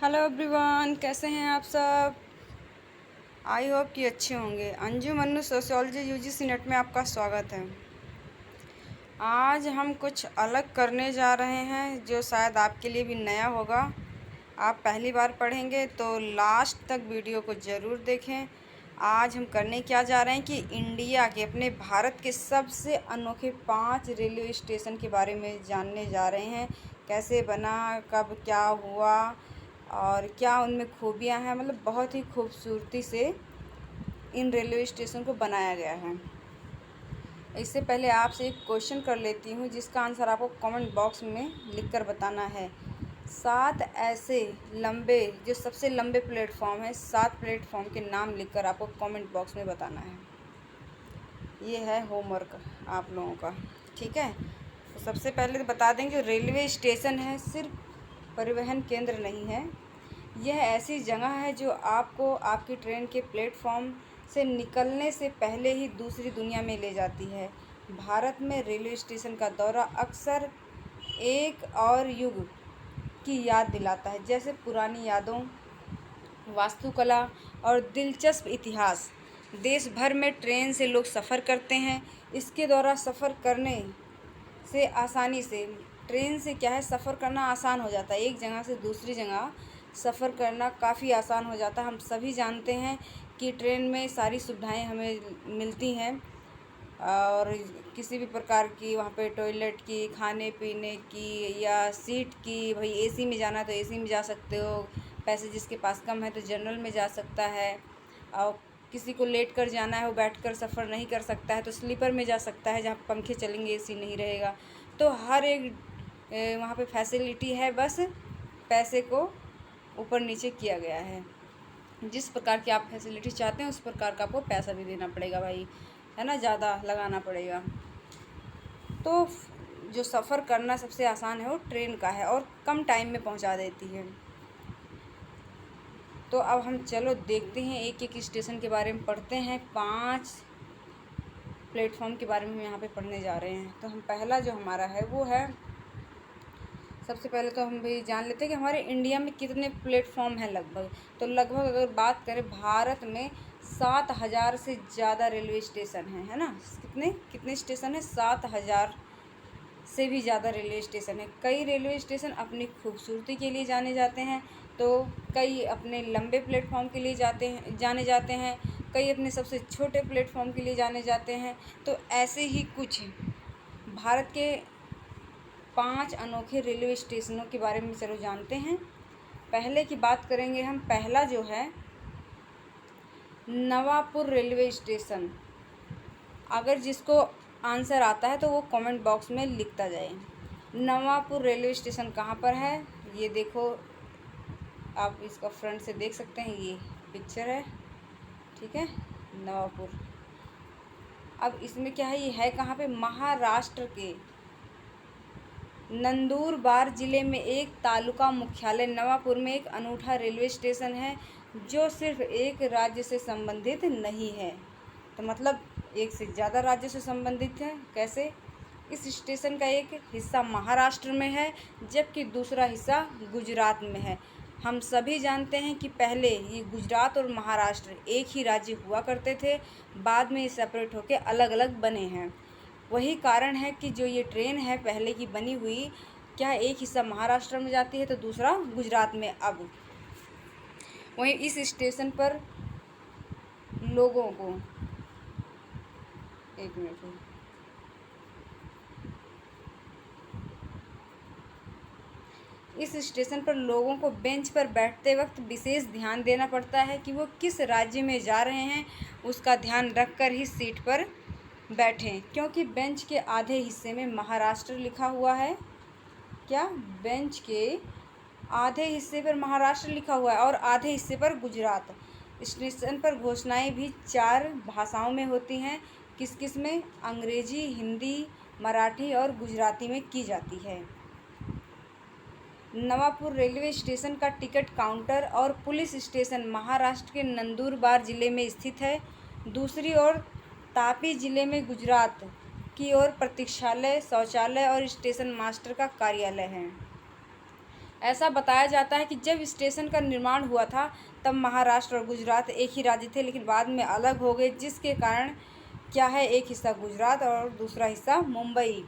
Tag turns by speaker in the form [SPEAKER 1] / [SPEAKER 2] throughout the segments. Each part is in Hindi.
[SPEAKER 1] हेलो एवरीवन, कैसे हैं आप सब। आई होप कि अच्छे होंगे। Anju Mannu sociology UGC net में आपका स्वागत है। आज हम कुछ अलग करने जा रहे हैं जो शायद आपके लिए भी नया होगा। आप पहली बार पढ़ेंगे तो लास्ट तक वीडियो को ज़रूर देखें। आज हम करने क्या जा रहे हैं कि इंडिया के, अपने भारत के सबसे अनोखे 5 रेलवे स्टेशन के बारे में जानने जा रहे हैं। कैसे बना, कब क्या हुआ और क्या उनमें खूबियां हैं। मतलब बहुत ही खूबसूरती से इन रेलवे स्टेशन को बनाया गया है। इससे पहले आपसे एक क्वेश्चन कर लेती हूँ जिसका आंसर आपको कमेंट बॉक्स में लिखकर बताना है। 7 ऐसे लंबे, जो सबसे लंबे प्लेटफॉर्म है, 7 प्लेटफॉर्म के नाम लिखकर आपको कमेंट बॉक्स में बताना है। ये है होमवर्क आप लोगों का, ठीक है। तो सबसे पहले तो बता दें कि रेलवे स्टेशन है सिर्फ परिवहन केंद्र नहीं है। यह ऐसी जगह है जो आपको आपकी ट्रेन के प्लेटफॉर्म से निकलने से पहले ही दूसरी दुनिया में ले जाती है। भारत में रेलवे स्टेशन का दौरा अक्सर एक और युग की याद दिलाता है, जैसे पुरानी यादों, वास्तुकला और दिलचस्प इतिहास। देश भर में ट्रेन से लोग सफ़र करते हैं। इसके द्वारा सफ़र करने से आसानी से, ट्रेन से क्या है, सफ़र करना आसान हो जाता है। एक जगह से दूसरी जगह सफ़र करना काफ़ी आसान हो जाता है। हम सभी जानते हैं कि ट्रेन में सारी सुविधाएं हमें मिलती हैं और किसी भी प्रकार की वहाँ पे टॉयलेट की, खाने पीने की या सीट की, भाई एसी में जाना है तो एसी में जा सकते हो, पैसे जिसके पास कम है तो जनरल में जा सकता है, और किसी को लेट कर जाना है, वो बैठकर सफ़र नहीं कर सकता है तो स्लीपर में जा सकता है जहाँ पंखे चलेंगे, एसी नहीं रहेगा। तो हर एक वहाँ पे फैसिलिटी है, बस पैसे को ऊपर नीचे किया गया है। जिस प्रकार की आप फैसिलिटी चाहते हैं उस प्रकार का आपको पैसा भी देना पड़ेगा भाई, है ना, ज़्यादा लगाना पड़ेगा। तो जो सफ़र करना सबसे आसान है वो ट्रेन का है और कम टाइम में पहुंचा देती है। तो अब हम चलो देखते हैं, एक एक स्टेशन के बारे में पढ़ते हैं। 5 प्लेटफॉर्म के बारे में हम यहाँ पे पढ़ने जा रहे हैं। तो हम पहला जो हमारा है वो है, सबसे पहले तो हम भी जान लेते हैं कि हमारे इंडिया में कितने प्लेटफॉर्म हैं लगभग। तो लगभग अगर बात करें, भारत में 7,000 से ज़्यादा रेलवे स्टेशन हैं, है ना। कितने कितने स्टेशन हैं? 7,000 से भी ज़्यादा रेलवे स्टेशन है। कई रेलवे स्टेशन अपनी खूबसूरती के लिए जाने जाते हैं, तो कई अपने लंबे प्लेटफॉर्म के लिए जाने जाते हैं, कई अपने सबसे छोटे प्लेटफॉर्म के लिए जाने जाते हैं। तो ऐसे ही कुछ भारत के 5 अनोखे रेलवे स्टेशनों के बारे में चलो जानते हैं। पहले की बात करेंगे हम। पहला जो है नवापुर रेलवे स्टेशन। अगर जिसको आंसर आता है तो वो कमेंट बॉक्स में लिखता जाए। नवापुर रेलवे स्टेशन कहाँ पर है, ये देखो, आप इसका फ्रंट से देख सकते हैं, ये पिक्चर है, ठीक है, नवापुर। अब इसमें क्या है, ये है कहाँ पे, महाराष्ट्र के नंदुरबार जिले में एक तालुका मुख्यालय नवापुर में एक अनूठा रेलवे स्टेशन है जो सिर्फ एक राज्य से संबंधित नहीं है। तो मतलब एक से ज़्यादा राज्य से संबंधित है। कैसे? इस स्टेशन का एक हिस्सा महाराष्ट्र में है जबकि दूसरा हिस्सा गुजरात में है। हम सभी जानते हैं कि पहले ये गुजरात और महाराष्ट्र एक ही राज्य हुआ करते थे, बाद में ये सेपरेट होकर अलग अलग बने हैं। वही कारण है कि जो ये ट्रेन है पहले की बनी हुई, क्या एक हिस्सा महाराष्ट्र में जाती है तो दूसरा गुजरात में। अब वहीं इस स्टेशन पर लोगों को, एक मिनट, इस स्टेशन पर लोगों को बेंच पर बैठते वक्त विशेष ध्यान देना पड़ता है कि वो किस राज्य में जा रहे हैं, उसका ध्यान रखकर ही सीट पर बैठें, क्योंकि बेंच के आधे हिस्से में महाराष्ट्र लिखा हुआ है। क्या? बेंच के आधे हिस्से पर महाराष्ट्र लिखा हुआ है और आधे हिस्से पर गुजरात। स्टेशन पर घोषणाएं भी 4 भाषाओं में होती हैं। किस किस में? अंग्रेजी, हिंदी, मराठी और गुजराती में की जाती है। नवापुर रेलवे स्टेशन का टिकट काउंटर और पुलिस स्टेशन महाराष्ट्र के नंदुरबार जिले में स्थित है। दूसरी ओर तापी जिले में गुजरात की ओर प्रतीक्षालय, शौचालय और स्टेशन मास्टर का कार्यालय है। ऐसा बताया जाता है कि जब स्टेशन का निर्माण हुआ था तब महाराष्ट्र और गुजरात एक ही राज्य थे, लेकिन बाद में अलग हो गए, जिसके कारण क्या है, एक हिस्सा गुजरात और दूसरा हिस्सा मुंबई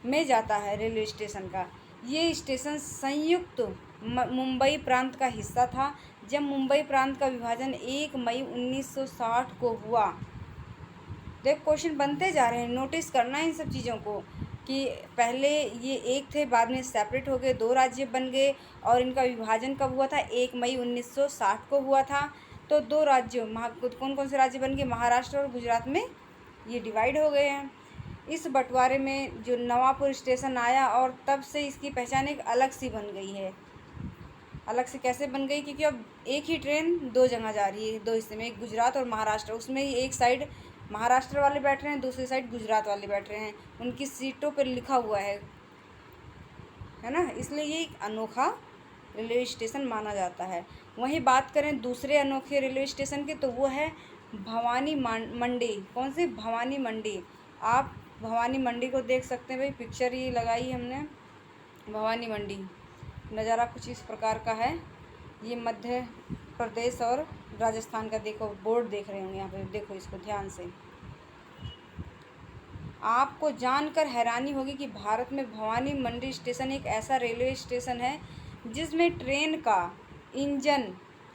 [SPEAKER 1] में जाता है रेलवे स्टेशन का। ये स्टेशन संयुक्त मुंबई प्रांत का हिस्सा था। जब मुंबई प्रांत का विभाजन 1 मई 1960 को हुआ, देख क्वेश्चन बनते जा रहे हैं, नोटिस करना है इन सब चीज़ों को कि पहले ये एक थे, बाद में सेपरेट हो गए, 2 राज्य बन गए। और इनका विभाजन कब हुआ था? 1 मई 1960 को हुआ था। तो 2 राज्यों कौन कौन से राज्य बन गए? महाराष्ट्र और गुजरात में ये डिवाइड हो गए हैं। इस बंटवारे में जो नवापुर स्टेशन आया और तब से इसकी पहचान एक अलग सी बन गई है। अलग से कैसे बन गई? क्योंकि अब एक ही ट्रेन 2 जगह जा रही है, 2 हिस्से में, एक गुजरात और महाराष्ट्र। उसमें ही एक साइड महाराष्ट्र वाले बैठ रहे हैं, दूसरी साइड गुजरात वाले बैठ रहे हैं, उनकी सीटों पर लिखा हुआ है ना। इसलिए ये एक अनोखा रेलवे स्टेशन माना जाता है। वहीं बात करें दूसरे अनोखे रेलवे स्टेशन की, तो वो है भवानी मंडी। कौन सी? भवानी मंडी। आप भवानी मंडी को देख सकते हैं, भाई पिक्चर ये लगाई हमने। भवानी मंडी नज़ारा कुछ इस प्रकार का है। ये मध्य प्रदेश और राजस्थान का, देखो बोर्ड देख रहे होंगे यहाँ पे, देखो इसको ध्यान से। आपको जानकर हैरानी होगी कि भारत में भवानी मंडी स्टेशन एक ऐसा रेलवे स्टेशन है जिसमें ट्रेन का इंजन,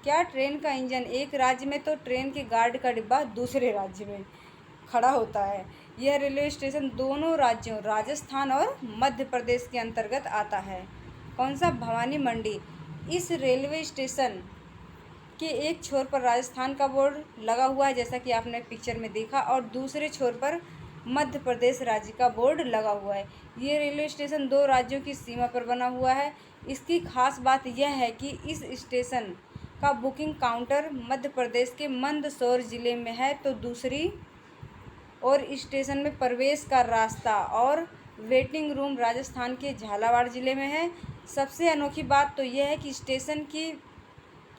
[SPEAKER 1] क्या ट्रेन का इंजन एक राज्य में तो ट्रेन के गार्ड का डिब्बा दूसरे राज्य में खड़ा होता है। यह रेलवे स्टेशन दोनों राज्यों राजस्थान और मध्य प्रदेश के अंतर्गत आता है। कौन सा? भवानी मंडी। इस रेलवे स्टेशन के एक छोर पर राजस्थान का बोर्ड लगा हुआ है, जैसा कि आपने पिक्चर में देखा, और दूसरे छोर पर मध्य प्रदेश राज्य का बोर्ड लगा हुआ है। ये रेलवे स्टेशन 2 राज्यों की सीमा पर बना हुआ है। इसकी खास बात यह है कि इस स्टेशन का बुकिंग काउंटर मध्य प्रदेश के मंदसौर जिले में है, तो दूसरी और स्टेशन में प्रवेश का रास्ता और वेटिंग रूम राजस्थान के झालावाड़ ज़िले में है। सबसे अनोखी बात तो यह है कि स्टेशन की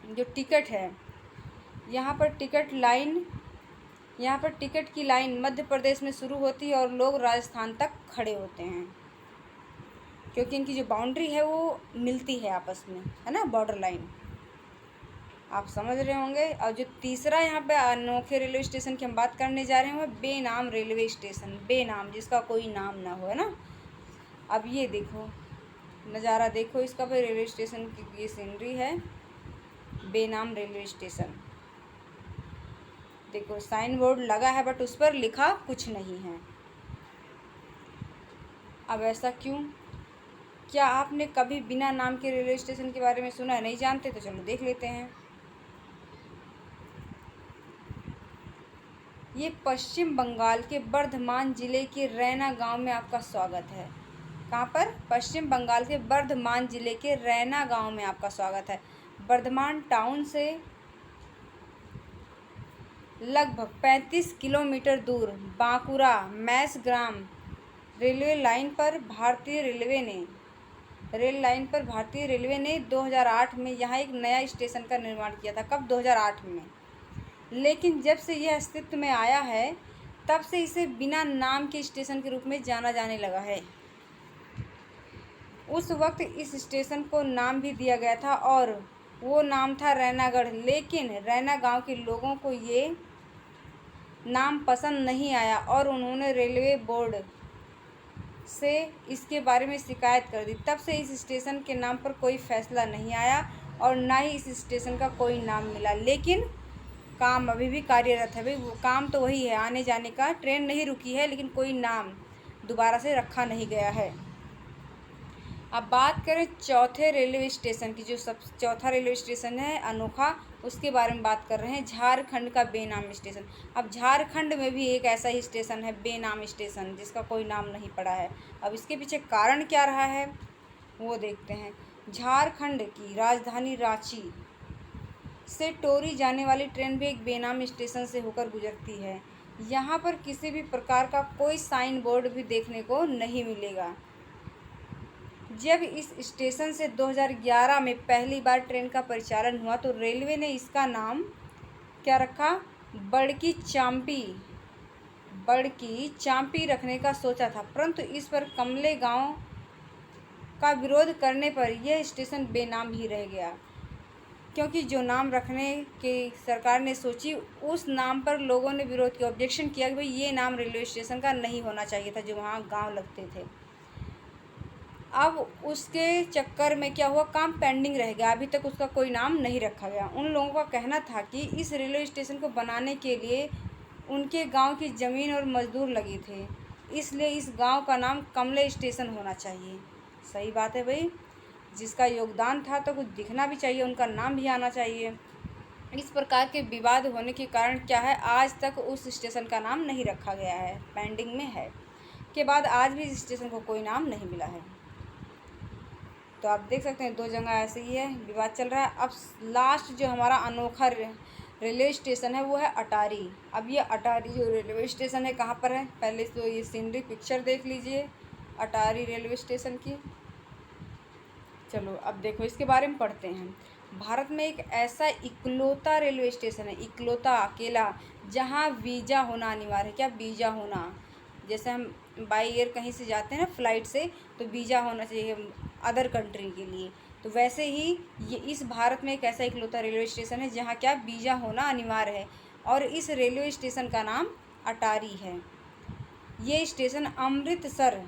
[SPEAKER 1] जो टिकट है, यहाँ पर टिकट की लाइन मध्य प्रदेश में शुरू होती है और लोग राजस्थान तक खड़े होते हैं, क्योंकि इनकी जो बाउंड्री है वो मिलती है आपस में, है ना, बॉर्डर लाइन। आप समझ रहे होंगे। और जो तीसरा यहाँ पे अनोखे रेलवे स्टेशन की हम बात करने जा रहे हैं वो बेनाम रेलवे स्टेशन। बेनाम, जिसका कोई नाम ना हो, है ना। अब ये देखो नज़ारा, देखो इसका भाई, रेलवे स्टेशन की ये सीनरी है। बेनाम रेलवे स्टेशन, देखो साइन बोर्ड लगा है बट उस पर लिखा कुछ नहीं है। अब ऐसा क्यों? क्या आपने कभी बिना नाम के रेलवे स्टेशन के बारे में सुना है? नहीं जानते? तो चलो देख लेते हैं। ये पश्चिम बंगाल के बर्धमान जिले के रैना गांव में आपका स्वागत है। कहाँ पर? पश्चिम बंगाल के बर्धमान जिले के रैना गांव में आपका स्वागत है। बर्धमान टाउन से लगभग 35 किलोमीटर दूर बांकुरा मैसग्राम रेलवे लाइन पर भारतीय रेलवे ने 2008 में यहाँ एक नया स्टेशन का निर्माण किया था। कब? 2008 में। लेकिन जब से यह अस्तित्व में आया है तब से इसे बिना नाम के स्टेशन के रूप में जाना जाने लगा है। उस वक्त इस स्टेशन को नाम भी दिया गया था और वो नाम था रैनागढ़, लेकिन रैना गांव के लोगों को ये नाम पसंद नहीं आया और उन्होंने रेलवे बोर्ड से इसके बारे में शिकायत कर दी। तब से इस स्टेशन के नाम पर कोई फैसला नहीं आया और ना ही इस स्टेशन का कोई नाम मिला, लेकिन काम अभी भी कार्यरत है। भाई वो काम तो वही है, आने जाने का, ट्रेन नहीं रुकी है, लेकिन कोई नाम दोबारा से रखा नहीं गया है। अब बात करें चौथे रेलवे स्टेशन की, जो चौथा रेलवे स्टेशन है अनोखा, उसके बारे में बात कर रहे हैं, झारखंड का बेनाम स्टेशन। अब झारखंड में भी एक ऐसा ही स्टेशन है बेनाम स्टेशन, जिसका कोई नाम नहीं पड़ा है। अब इसके पीछे कारण क्या रहा है वो देखते हैं। झारखंड की राजधानी रांची से टोरी जाने वाली ट्रेन भी एक बेनाम स्टेशन से होकर गुजरती है। यहाँ पर किसी भी प्रकार का कोई साइन बोर्ड भी देखने को नहीं मिलेगा। जब इस स्टेशन से 2011 में पहली बार ट्रेन का परिचालन हुआ तो रेलवे ने इसका नाम क्या रखा? बड़की चांपी रखने का सोचा था, परंतु इस पर का विरोध करने पर यह स्टेशन बेनाम ही रह गया, क्योंकि जो नाम रखने की सरकार ने सोची उस नाम पर लोगों ने विरोध किया, ऑब्जेक्शन किया कि भाई ये नाम रेलवे स्टेशन का नहीं होना चाहिए था जो वहाँ गांव लगते थे। अब उसके चक्कर में क्या हुआ, काम पेंडिंग रह गया, अभी तक उसका कोई नाम नहीं रखा गया। उन लोगों का कहना था कि इस रेलवे स्टेशन को बनाने के लिए उनके गांव की ज़मीन और मज़दूर लगे थे, इसलिए इस गांव का नाम कमले स्टेशन होना चाहिए। सही बात है भाई, जिसका योगदान था तो कुछ दिखना भी चाहिए, उनका नाम भी आना चाहिए। इस प्रकार के विवाद होने के कारण क्या है, आज तक उस स्टेशन का नाम नहीं रखा गया है, पेंडिंग में है। के बाद आज भी इस स्टेशन को कोई नाम नहीं मिला है। तो आप देख सकते हैं 2 जगह ऐसे ही है, विवाद चल रहा है। अब लास्ट जो हमारा अनोखा रेलवे स्टेशन है वो है अटारी। अब ये अटारी जो रेलवे स्टेशन है कहाँ पर है, पहले तो ये सीनरी पिक्चर देख लीजिए अटारी रेलवे स्टेशन की। चलो अब देखो इसके बारे में पढ़ते हैं। भारत में एक ऐसा इकलौता रेलवे स्टेशन है, इकलौता अकेला, जहाँ वीज़ा होना अनिवार्य है। क्या वीज़ा होना, जैसे हम बाई एयर कहीं से जाते हैं ना फ्लाइट से, तो वीज़ा होना चाहिए अदर कंट्री के लिए, तो वैसे ही ये इस भारत में एक ऐसा इकलौता रेलवे स्टेशन है जहाँ क्या वीज़ा होना अनिवार्य है, और इस रेलवे स्टेशन का नाम अटारी है। ये स्टेशन अमृतसर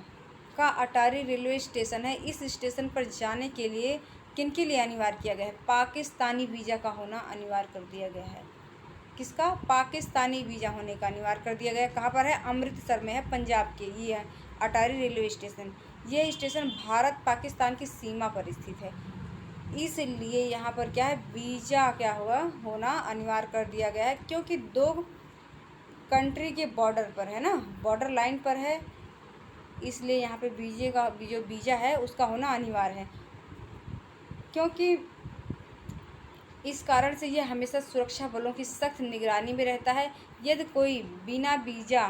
[SPEAKER 1] का अटारी रेलवे स्टेशन है। इस स्टेशन पर जाने के लिए किनके लिए अनिवार्य किया गया है, पाकिस्तानी वीज़ा का होना अनिवार्य कर दिया गया है। किसका, पाकिस्तानी वीज़ा होने का अनिवार्य कर दिया गया। कहाँ पर है, अमृतसर में है, पंजाब के। ये है अटारी रेलवे स्टेशन। ये स्टेशन भारत पाकिस्तान की सीमा पर स्थित है, इसलिए यहाँ पर क्या है, वीज़ा क्या हुआ होना अनिवार्य कर दिया गया है, क्योंकि 2 कंट्री के बॉर्डर पर है ना, बॉर्डर लाइन पर है, इसलिए यहाँ पे वीज़े का जो वीज़ा है उसका होना अनिवार्य है। क्योंकि इस कारण से ये हमेशा सुरक्षा बलों की सख्त निगरानी में रहता है। यदि कोई बिना वीज़ा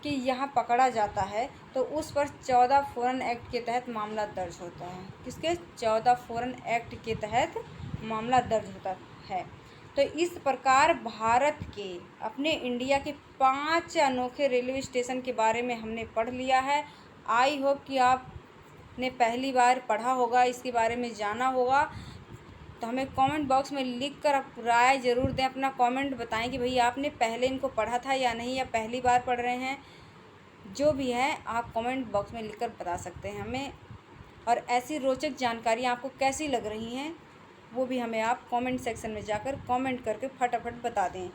[SPEAKER 1] के यहाँ पकड़ा जाता है तो उस पर 14 फ़ॉरेन एक्ट के तहत मामला दर्ज होता है। किसके, 14 फ़ॉरेन एक्ट के तहत मामला दर्ज होता है। तो इस प्रकार भारत के, अपने इंडिया के 5 अनोखे रेलवे स्टेशन के बारे में हमने पढ़ लिया है। आई होप कि आपने पहली बार पढ़ा होगा, इसके बारे में जाना होगा। तो हमें कमेंट बॉक्स में लिख कर आप राय ज़रूर दें, अपना कमेंट बताएं कि भाई आपने पहले इनको पढ़ा था या नहीं, या पहली बार पढ़ रहे हैं। जो भी है आप कमेंट बॉक्स में लिखकर बता सकते हैं हमें। और ऐसी रोचक जानकारियाँ आपको कैसी लग रही हैं वो भी हमें आप कमेंट सेक्शन में जाकर कमेंट करके फटाफट बता दें।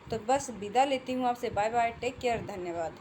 [SPEAKER 1] तो बस विदा लेती हूँ आपसे, बाय बाय, टेक केयर, धन्यवाद।